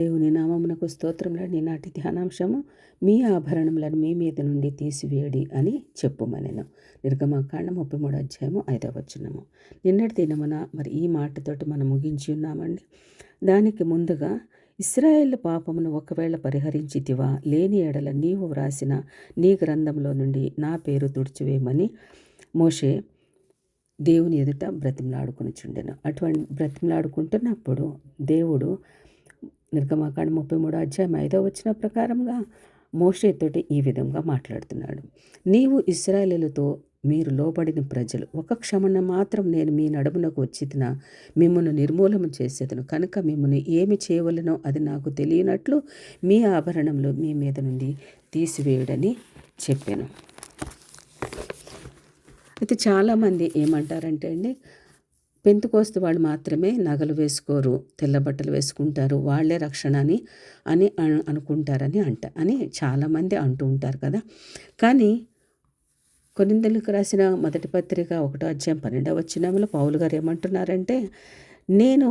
దేవుని నామమునకు స్తోత్రములని నాటి ధ్యానాంశము, మీ ఆభరణములను మీ మీద నుండి తీసివేయడి అని చెప్పుమనెను. నిర్గమకాండం 33 అధ్యాయము 5వ వచనము. నిన్నటి దినమున మరి ఈ మాటతోటి మనం ముగించి ఉన్నామండి. దానికి ముందుగా, ఇశ్రాయేలు పాపమును ఒకవేళ పరిహరించితివా, లేని ఎడల నీవు వ్రాసిన నీ గ్రంథంలో నుండి నా పేరు తుడిచివేయమని మోషే దేవుని ఎదుట బ్రతిమలాడుకొనుచుండెను. అటువంటి బ్రతిమలాడుకుంటున్నప్పుడు దేవుడు నిర్గమకాండం 33 అధ్యాయం 5వ వచనం ప్రకారంగా మోషేతోటి ఈ విధంగా మాట్లాడుతున్నాడు. నీవు ఇశ్రాయేలుతో మీరు లోబడిన ప్రజలు, ఒక క్షమణ మాత్రం నేను మీ నడుమునకు వచ్చిన మిమ్మల్ని నిర్మూలన చేసేదను కనుక మిమ్మల్ని ఏమి చేయవలనో అది నాకు తెలియనట్లు మీ ఆభరణంలో మీ మీద నుండి తీసివేయడని చెప్పాను. అయితే చాలామంది ఏమంటారంటే అండి, పెంతుకోస్తు వాళ్ళు మాత్రమే నగలు వేసుకోరు, తెల్ల బట్టలు వేసుకుంటారు, వాళ్ళే రక్షణ అని అనుకుంటారని అని చాలామంది అంటూ ఉంటారు కదా. కానీ కొరింథీయులకు రాసిన మొదటి పత్రిక 1వ అధ్యాయం 12వ వచనంలో పౌలు గారు ఏమంటున్నారంటే, నేను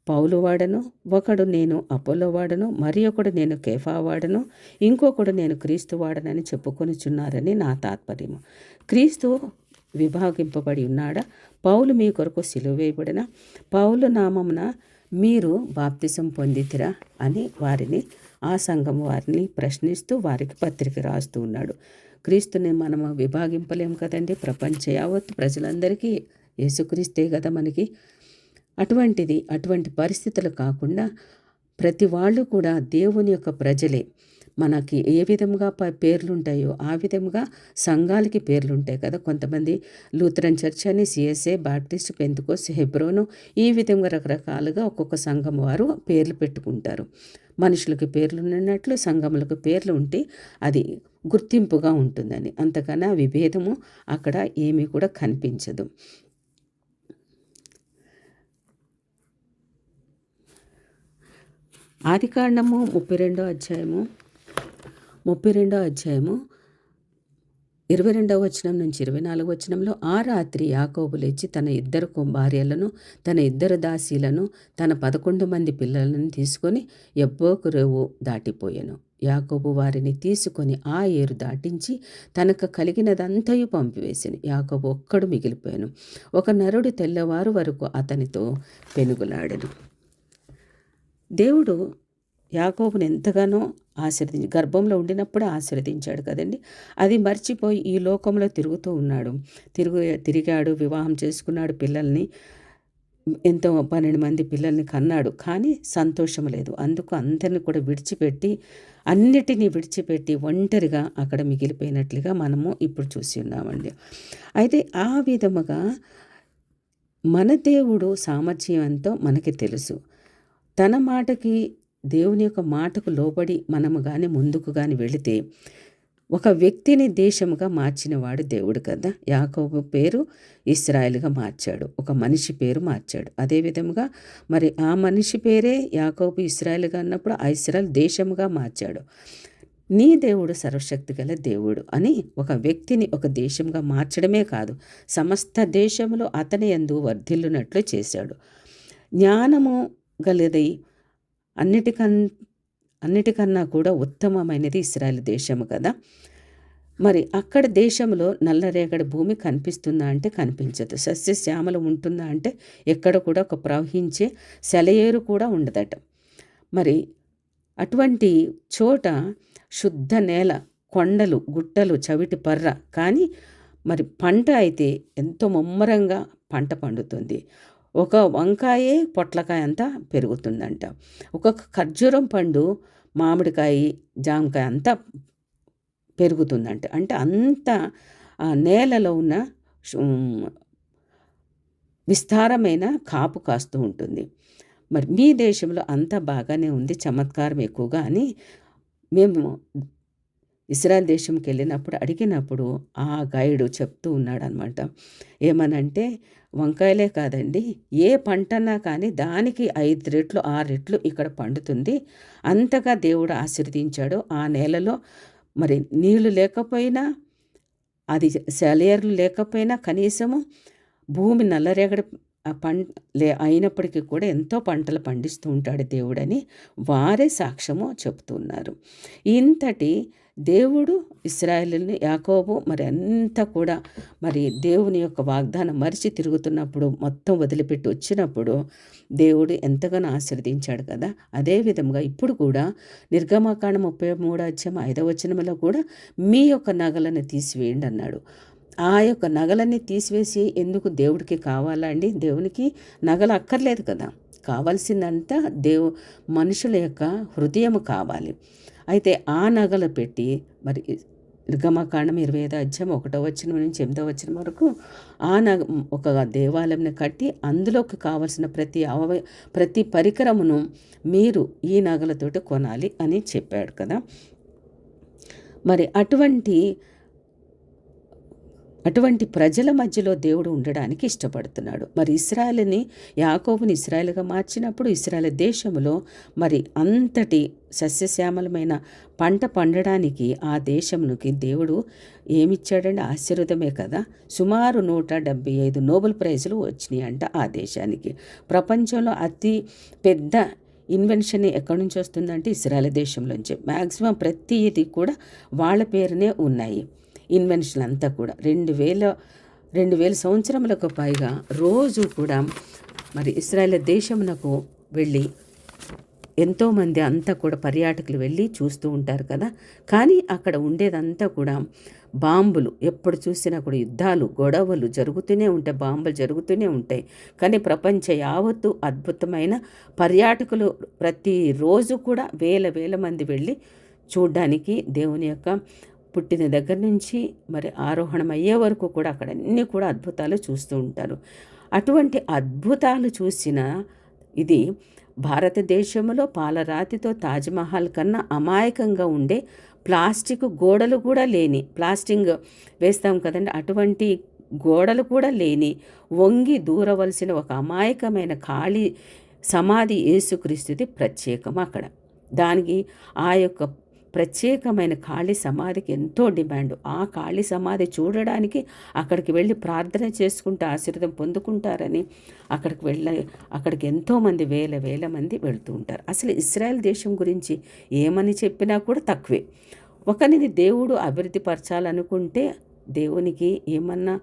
పౌలు వాడను, ఒకడు నేను అపోలో వాడను, మరి ఒకడు నేను కేఫా వాడను, ఇంకొకడు నేను క్రీస్తు వాడనని చెప్పుకొనిచున్నారని నా తాత్పర్యము. క్రీస్తు విభాగింపబడి ఉన్నాడా? పౌలు మీ కొరకు సిలువ వేయబడిన పౌలు నామమున మీరు బాప్తిసం పొందితిరా అని వారిని, ఆ సంఘం వారిని ప్రశ్నిస్తూ వారికి పత్రిక రాస్తూ ఉన్నాడు. క్రీస్తుని మనము విభాగింపలేము కదండి. ప్రపంచ యావత్తు ప్రజలందరికీ యేసుక్రీస్తే కదా మనకి. అటువంటి పరిస్థితులు కాకుండా ప్రతి వాళ్ళు కూడా దేవుని యొక్క ప్రజలే. మనకి ఏ విధంగా పేర్లుంటాయో ఆ విధంగా సంఘాలకి పేర్లుంటాయి కదా. కొంతమంది లూథరన్ చర్చ్ అని, సిఎస్ఏ, బాప్టిస్ట్, పెంతెకోస్తు, హెబ్రోను, ఈ విధంగా రకరకాలుగా ఒక్కొక్క సంఘం వారు పేర్లు పెట్టుకుంటారు. మనుషులకి పేర్లు ఉన్నట్లు సంఘములకు పేర్లు ఉంటే అది గుర్తింపుగా ఉంటుందని. అంతకన్నా విభేదము అక్కడ ఏమీ కూడా కనిపించదు. ఆదికాండము 32వ అధ్యాయము 22వ వచనం నుంచి 24వ వచనంలో, ఆ రాత్రి యాకోబు లేచి తన 2 భార్యలను, తన 2 దాసీలను, తన 11 మంది పిల్లలను తీసుకొని యబ్బోకు రేవు దాటిపోయాను. యాకోబు వారిని తీసుకొని ఆ ఏరు దాటించి తనకు కలిగినదంతయు పంపివేశాను. యాకోబు ఒక్కడు మిగిలిపోయాను. ఒక నరుడు తెల్లవారు వరకు అతనితో పెనుగులాడెను. దేవుడు యాకోబుని ఎంతగానో గర్భంలో ఉండినప్పుడే ఆశీర్వదించాడు కదండి. అది మర్చిపోయి ఈ లోకంలో తిరుగుతూ ఉన్నాడు. తిరిగాడు, వివాహం చేసుకున్నాడు, పిల్లల్ని ఎంతో 12 మంది పిల్లల్ని కన్నాడు. కానీ సంతోషం లేదు. అందుకు అందరిని కూడా అన్నిటినీ విడిచిపెట్టి ఒంటరిగా అక్కడ మిగిలిపోయినట్లుగా మనము ఇప్పుడు చూసి ఉన్నామండి. అయితే ఆ విధముగా మన దేవుడు సామర్థ్యం ఎంతో మనకి తెలుసు. తన మాటకి, దేవుని యొక్క మాటకు లోబడి మనము కానీ ముందుకు కానీ వెళితే ఒక వ్యక్తిని దేశముగా మార్చినవాడు దేవుడు కదా. యాకోబు పేరు ఇశ్రాయేలుగా మార్చాడు, ఒక మనిషి పేరు మార్చాడు. అదేవిధముగా మరి ఆ మనిషి పేరే యాకోబు ఇశ్రాయేలుగా అన్నప్పుడు ఆ ఇశ్రాయేలు దేశముగా మార్చాడు. నీ దేవుడు సర్వశక్తి గల దేవుడు అని ఒక వ్యక్తిని ఒక దేశంగా మార్చడమే కాదు, సమస్త దేశములో అతని యందు వర్ధిల్లునట్లు చేశాడు. జ్ఞానము గలది అన్నిటికన్నా కూడా ఉత్తమమైనది ఇశ్రాయేలు దేశము కదా. మరి అక్కడ దేశంలో నల్లరేగడి భూమి కనిపిస్తుందా అంటే కనిపించదు. సస్యశ్యామలం ఉంటుందా అంటే ఎక్కడ కూడా ఒక ప్రవహించే సెలయేరు కూడా ఉండదట. మరి అటువంటి చోట శుద్ధ నేల, కొండలు, గుట్టలు, చవిటి పర్ర, కానీ మరి పంట అయితే ఎంతో ముమ్మరంగా పంట పండుతుంది. ఒక వంకాయే పొట్లకాయ అంతా పెరుగుతుందంట. ఒక ఖర్జూరం పండు, మామిడికాయ, జామకాయ అంతా పెరుగుతుందంట. అంటే అంత నేలలో ఉన్న విస్తారమైన కాపు కాస్తూ ఉంటుంది. మరి మీ దేశంలో అంతా బాగానే ఉంది, చమత్కారం ఎక్కువగా అని మేము ఇశ్రాయేల్ దేశంకి వెళ్ళినప్పుడు అడిగినప్పుడు ఆ గైడు చెప్తూ ఉన్నాడు అనమాట. ఏమనంటే, వంకాయలే కాదండి, ఏ పంటన్నా కానీ దానికి 5 రెట్లు 6 రెట్లు ఇక్కడ పండుతుంది. అంతగా దేవుడు ఆశీర్వదించాడు. ఆ నేలలో మరి నీళ్లు లేకపోయినా, అది సెలయేర్లు లేకపోయినా కనీసము భూమి నల్లరేగడి ఆ అయినప్పటికీ కూడా ఎంతో పంటలు పండిస్తూ ఉంటాడు దేవుడని వారే సాక్ష్యము చెప్తున్నారు. ఇంతటి దేవుడు ఇశ్రాయేలుని, యాకోబు మరి అంతా కూడా మరి దేవుని యొక్క వాగ్దానం మరిచి తిరుగుతున్నప్పుడు, మొత్తం వదిలిపెట్టి వచ్చినప్పుడు దేవుడు ఎంతగానో ఆశీర్వదించాడు కదా. అదేవిధంగా ఇప్పుడు కూడా నిర్గమకాండం 33:5 కూడా మీ యొక్క నగలను తీసివేయండి అన్నాడు. ఆ యొక్క నగలన్నీ తీసివేసి ఎందుకు దేవుడికి కావాలా అండి? దేవునికి నగలు అక్కర్లేదు కదా. కావాల్సిందంతా మనుషుల యొక్క హృదయము కావాలి. అయితే ఆ నగలు పెట్టి మరి నిర్గమకాండం 25:1 నుంచి 8 వరకు ఒక దేవాలయంని కట్టి అందులోకి కావలసిన ప్రతి పరికరమును మీరు ఈ నగలతోటి కొనాలి అని చెప్పాడు కదా. మరి అటువంటి ప్రజల మధ్యలో దేవుడు ఉండడానికి ఇష్టపడుతున్నాడు. మరి యాకోబుని ఇశ్రాయేలుగా మార్చినప్పుడు ఇశ్రాయేలు దేశంలో మరి అంతటి సస్యశ్యామలమైన పంట పండడానికి ఆ దేశమునికి దేవుడు ఏమిచ్చాడంటే ఆశీర్వాదమే కదా. సుమారు 175 నోబెల్ ప్రైజులు వచ్చినాయి అంట ఆ దేశానికి. ప్రపంచంలో అతి పెద్ద ఇన్వెన్షన్ ఎక్కడి నుంచి వస్తుందంటే ఇశ్రాయేలు దేశంలోంచి. మ్యాక్సిమం ప్రతిది కూడా వాళ్ళ పేరునే ఉన్నాయి. ఇన్వెన్షన్ అంతా కూడా 2000 సంవత్సరములకు పైగా రోజు కూడా మరి ఇశ్రాయేలు దేశమునకు వెళ్ళి ఎంతోమంది అంతా కూడా పర్యాటకులు వెళ్ళి చూస్తూ ఉంటారు కదా. కానీ అక్కడ ఉండేదంతా కూడా బాంబులు, ఎప్పుడు చూసినా కూడా యుద్ధాలు, గొడవలు జరుగుతూనే ఉంటాయి, బాంబులు జరుగుతూనే ఉంటాయి. కానీ ప్రపంచ యావత్తు అద్భుతమైన పర్యాటకులు ప్రతిరోజు కూడా వేల మంది వెళ్ళి చూడ్డానికి దేవుని యొక్క పుట్టిన దగ్గర నుంచి మరి ఆరోహణం అయ్యే వరకు కూడా అక్కడ అన్నీ కూడా అద్భుతాలు చూస్తూ ఉంటారు. అటువంటి అద్భుతాలు చూసిన ఇది భారతదేశంలో పాలరాతితో తాజ్మహల్ కన్నా అమాయకంగా ఉండే ప్లాస్టిక్ గోడలు కూడా లేని, ప్లాస్టింగ్ వేస్తాం కదండి, అటువంటి గోడలు కూడా లేని, వంగి దూరవలసిన ఒక అమాయకమైన ఖాళీ సమాధి యేసుక్రీస్తుది ప్రత్యేకం అక్కడ. దానికి ఆ యొక్క ప్రత్యేకమైన ఖాళీ సమాధికి ఎంతో డిమాండ్. ఆ ఖాళీ సమాధి చూడడానికి అక్కడికి వెళ్ళి ప్రార్థన చేసుకుంటూ ఆశీర్వాదం పొందుకుంటారని అక్కడికి ఎంతోమంది వేల మంది వెళుతూ ఉంటారు. అసలు ఇశ్రాయేల్ దేశం గురించి ఏమని చెప్పినా కూడా తక్కువే. ఒకరిని దేవుడు అభివృద్ధి పరచాలనుకుంటే దేవునికి ఏమన్నా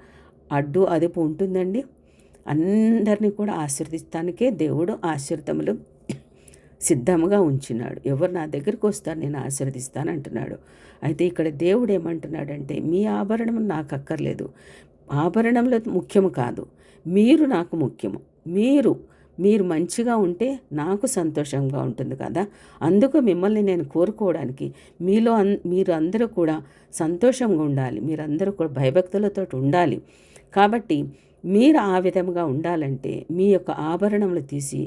అడ్డు అదుపు ఉంటుందండి? అందరినీ కూడా ఆశీర్వదిస్తానికే దేవుడు ఆశీర్వదములు సిద్ధంగా ఉంచినాడు. ఎవరు నా దగ్గరికి వస్తారు నేను ఆశీర్వదిస్తాను అంటున్నాడు. అయితే ఇక్కడ దేవుడు ఏమంటున్నాడంటే, మీ ఆభరణం నాకు అక్కర్లేదు, ఆభరణంలో ముఖ్యము కాదు, మీరు నాకు ముఖ్యము. మీరు మంచిగా ఉంటే నాకు సంతోషంగా ఉంటుంది కదా. అందుకు మిమ్మల్ని నేను కోరుకోవడానికి మీరు అందరూ కూడా సంతోషంగా ఉండాలి, మీరందరూ కూడా భయభక్తులతో ఉండాలి. కాబట్టి మీరు ఆ విధంగా ఉండాలంటే మీ యొక్క ఆభరణములు తీసి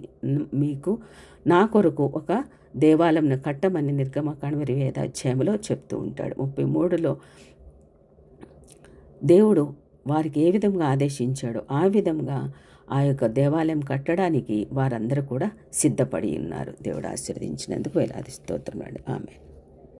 మీకు నా కొరకు ఒక దేవాలయంను కట్టమని నిర్గమకాండం 25 చెప్తూ ఉంటాడు. 33 దేవుడు వారికి ఏ విధంగా ఆదేశించాడో ఆ విధంగా ఆ యొక్క దేవాలయం కట్టడానికి వారందరూ కూడా సిద్ధపడి ఉన్నారు. దేవుడు ఆశీర్వదించినందుకు వేలాది స్తోత్రములు. ఆమేన్.